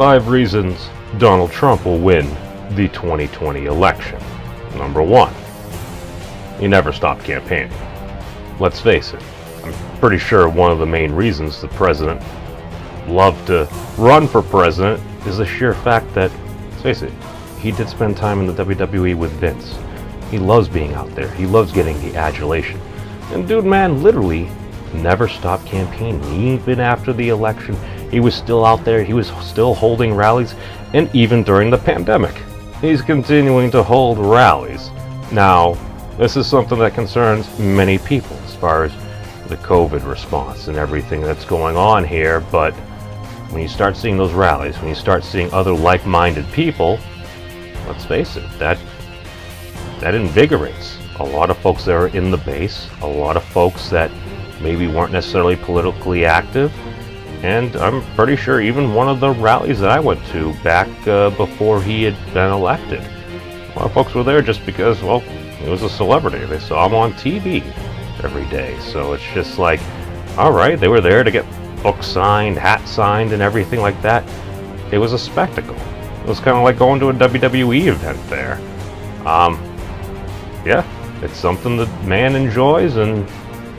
5 reasons Donald Trump will win the 2020 election. Number 1, he never stopped campaigning. Let's face it, I'm pretty sure one of the main reasons the president loved to run for president is the sheer fact that, let's face it, he did spend time in the WWE with Vince. He loves being out there. He loves getting the adulation. And dude, man, literally never stopped campaigning. Even after the election, he was still out there. He was still holding rallies. And even during the pandemic, he's continuing to hold rallies. Now, this is something that concerns many people as far as the COVID response and everything that's going on here. But when you start seeing those rallies, when you start seeing other like-minded people, let's face it, that invigorates a lot of folks that are in the base, a lot of folks that maybe weren't necessarily politically active. And I'm pretty sure even one of the rallies that I went to back before he had been elected, a lot of folks were there just because, well, he was a celebrity. They saw him on TV every day. So it's just like, all right, they were there to get books signed, hats signed, and everything like that. It was a spectacle. It was kind of like going to a WWE event there. Yeah, it's something that man enjoys, and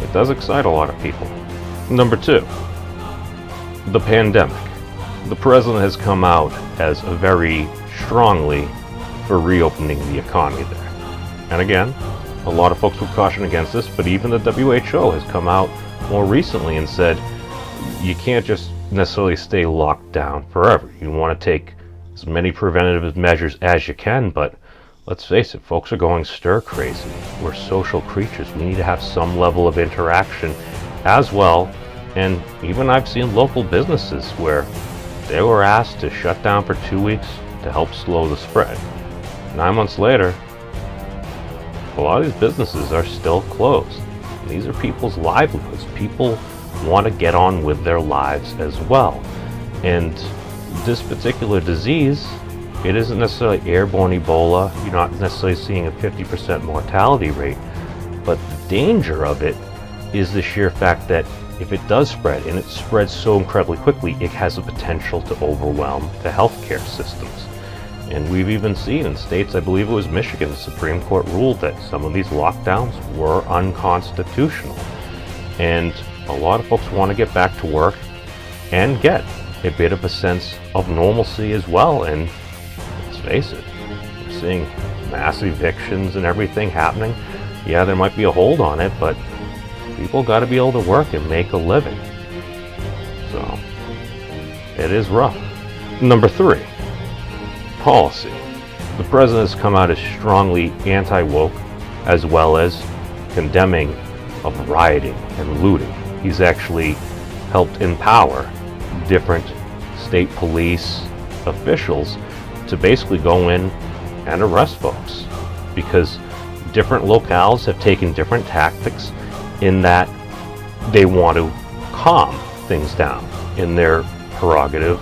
it does excite a lot of people. Number 2, the pandemic. The president has come out as very strongly for reopening the economy there. And again, a lot of folks would caution against this, but even the WHO has come out more recently and said you can't just necessarily stay locked down forever. You want to take as many preventative measures as you can, but let's face it, folks are going stir crazy. We're social creatures. We need to have some level of interaction as well. And even I've seen local businesses where they were asked to shut down for 2 weeks to help slow the spread. 9 months later, a lot of these businesses are still closed. These are people's livelihoods. People want to get on with their lives as well. And this particular disease, it isn't necessarily airborne Ebola. You're not necessarily seeing a 50% mortality rate. But the danger of it is the sheer fact that if it does spread, and it spreads so incredibly quickly, it has the potential to overwhelm the healthcare systems. And we've even seen in states, I believe it was Michigan, the Supreme Court ruled that some of these lockdowns were unconstitutional. And a lot of folks want to get back to work and get a bit of a sense of normalcy as well. And let's face it, we're seeing mass evictions and everything happening. Yeah, there might be a hold on it, but people got to be able to work and make a living. So, it is rough. Number 3, policy. The president has come out as strongly anti-woke, as well as condemning of rioting and looting. He's actually helped empower different state police officials to basically go in and arrest folks, because different locales have taken different tactics in that they want to calm things down in their prerogative,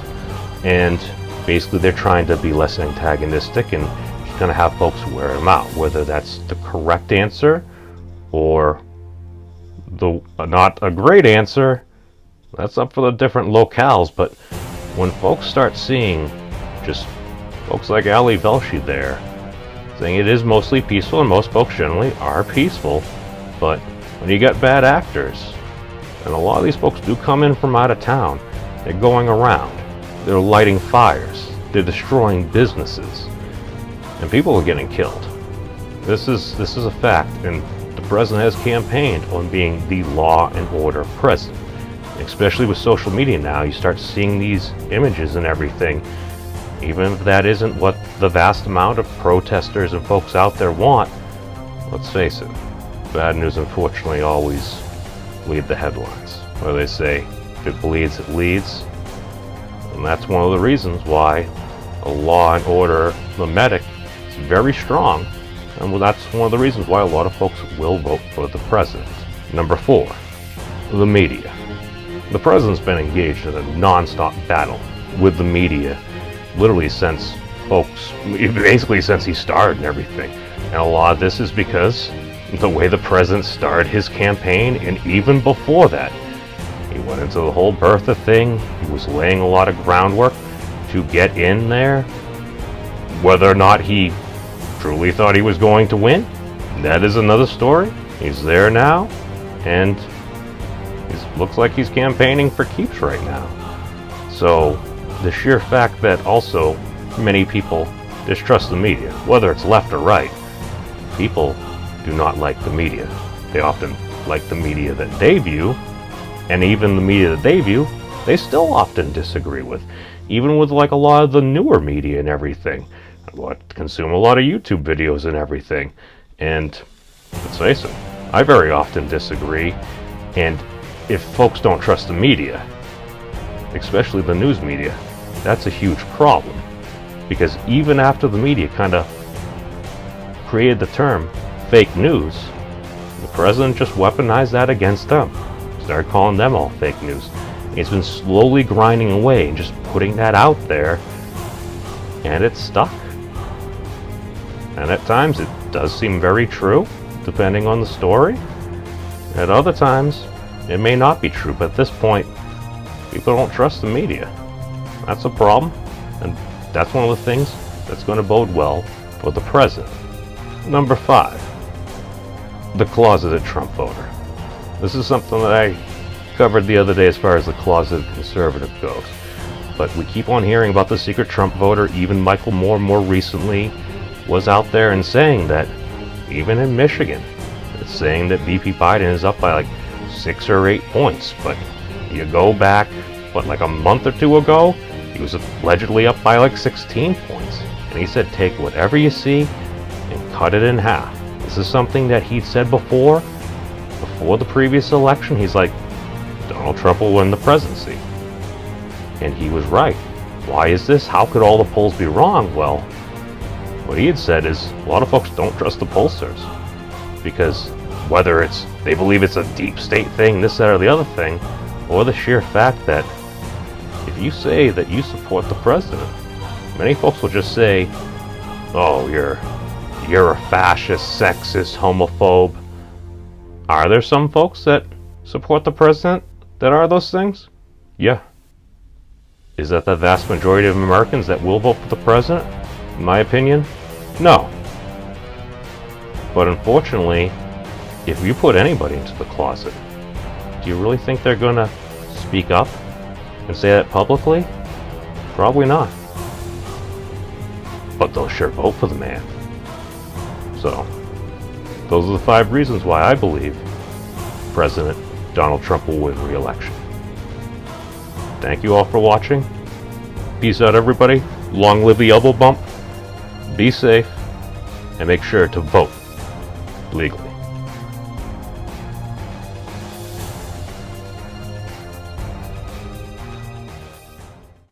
and basically they're trying to be less antagonistic and just going to have folks wear them out. Whether that's the correct answer or the not a great answer, that's up for the different locales. But when folks start seeing just folks like Ali Velshi there saying it is mostly peaceful, and most folks generally are peaceful, but when you get bad actors, and a lot of these folks do come in from out of town, they're going around, they're lighting fires, they're destroying businesses, and people are getting killed. This is a fact, and the president has campaigned on being the law and order president. Especially with social media now, you start seeing these images and everything. Even if that isn't what the vast amount of protesters and folks out there want, let's face it, bad news unfortunately always lead the headlines, where they say, if it bleeds, it leads. And that's one of the reasons why a law and order, the medic, is very strong. And that's one of the reasons why a lot of folks will vote for the president. Number 4, the media. The president's been engaged in a non-stop battle with the media, literally since basically since he started and everything. And a lot of this is because the way the president started his campaign, and even before that, he went into the whole Bertha thing. He was laying a lot of groundwork to get in there. Whether or not he truly thought he was going to win, that is another story. He's there now, and it looks like he's campaigning for keeps right now. So the sheer fact that also many people distrust the media, whether it's left or right, people do not like the media. They often like the media that they view, and even the media that they view, they still often disagree with. Even with like a lot of the newer media and everything. I consume a lot of YouTube videos and everything. And let's face it, I very often disagree. And if folks don't trust the media, especially the news media, that's a huge problem. Because even after the media kind of created the term fake news, the president just weaponized that against them. Started calling them all fake news. It's been slowly grinding away and just putting that out there, and it's stuck. And at times it does seem very true, depending on the story. At other times, it may not be true, but at this point, people don't trust the media. That's a problem, and that's one of the things that's going to bode well for the president. Number 5, the closeted Trump voter. This is something that I covered the other day as far as the closeted conservative goes. But we keep on hearing about the secret Trump voter. Even Michael Moore more recently was out there and saying that even in Michigan, it's saying that VP Biden is up by like 6 or 8 points. But you go back, like a month or two ago, he was allegedly up by like 16 points. And he said, take whatever you see and cut it in half. This is something that he'd said before the previous election. He's like, Donald Trump will win the presidency. And he was right. Why is this? How could all the polls be wrong? Well, what he had said is a lot of folks don't trust the pollsters. Because whether it's they believe it's a deep state thing, this, that, or the other thing, or the sheer fact that if you say that you support the president, many folks will just say, oh, you're a fascist, sexist, homophobe. Are there some folks that support the president that are those things? Yeah. Is that the vast majority of Americans that will vote for the president? In my opinion, no. But unfortunately, if you put anybody into the closet, do you really think they're going to speak up and say that publicly? Probably not. But they'll sure vote for the man. So, those are the 5 reasons why I believe President Donald Trump will win re-election. Thank you all for watching. Peace out, everybody. Long live the elbow bump. Be safe. And make sure to vote legally.